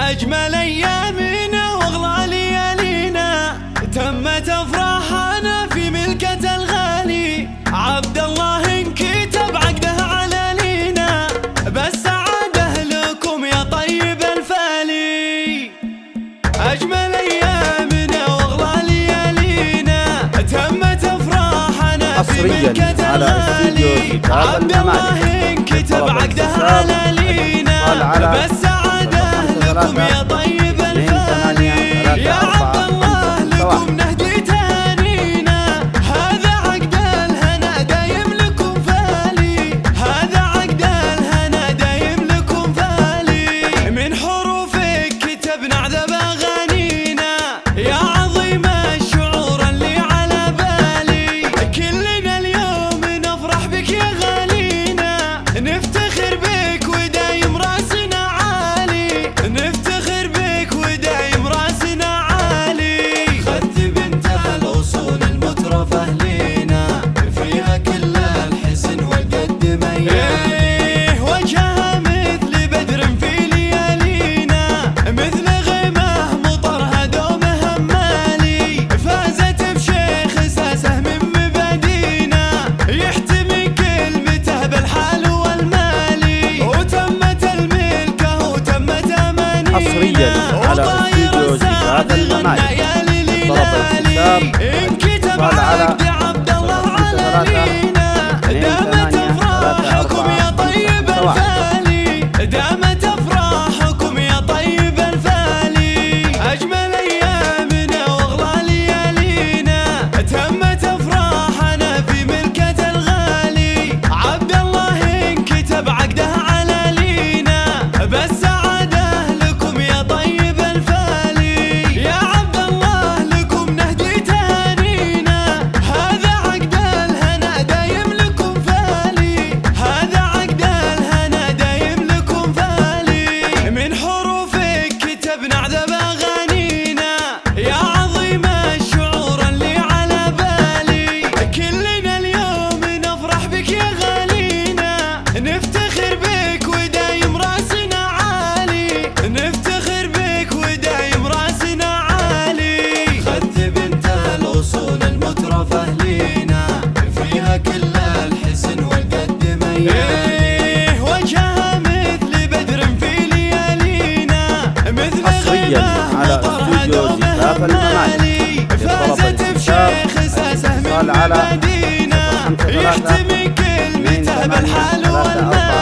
أجمل أيامنا وأغلى ليالينا تمت أفراحنا في ملكة الغالي. عبد الله انكتب عقده على لينا بالسعادة لكم يا طيب الفالي. أجمل أيامنا وأغلى ليالينا تمت أفراحنا في ملكة الغالي. عبد الله انكتب عقده على لينا بالسعادة لكم يا طيب الفالي. يا عبد الله لكم نهدي تهانينا هذا عقد الهنا دايم لكم فالي. هذا عقد الهنا دايم لكم فالي. من حروفك كتبنا عذب أغانينا يا عظيم الشعور اللي على بالي. كلنا اليوم نفرح بك يا غالينا نفتخر بك ودايم راسنا عالي. نفتخر بك ودايم راسنا عالي. خذ بنت الأصول المترفة لينا فيها كل الحسن والقد ميالي. وجهها مثل بدر في ليالينا مثل غيمه مطرها دومها مالي. فازت بشيخ ساسه من مبادينا يحتمي كلمته بالحال والمالي. وتمت الملكه وتمت امانينا حصريا على استوديو زكاة الممالك. طلب الاستفسار انكتب عقد عبد الله على لينا دامت افراحكم يا طيب الفالي. دامت افراحكم يا طيب الفالي. اجمل ايامنا واغلى ليالينا تمت افراحنا في ملكة الغالي. عبد الله انكتب عقده على لينا بالسعادة لكم يا طيب الفالي. يا عبد الله لكم نهدي تهانينا هذا عقد الهنا دايم لكم فالي. هذا عقد الهنا دايم لكم فالي. من حروفك كتبنا عذب أغانينا يا عظيم الشعور اللي على بالي. كلنا اليوم نفرح بك يا غالينا نفتخر بك ودايم راسنا عالي. نفتخر بك ودايم راسنا عالي. خذ بنت الأصول المترفة لينا فيها كل الحسن والقد ميالي. وجهها مثل بدر في ليالينا مثل حصرياً غيمه على مطرها استوديو دومها زكاة الممالك. مالي. لطلب فازت الاستفسار بشيخ ساسه من اتصال على مبادينا 053 يحتمي كلمته 28 بالحال 34. والمال.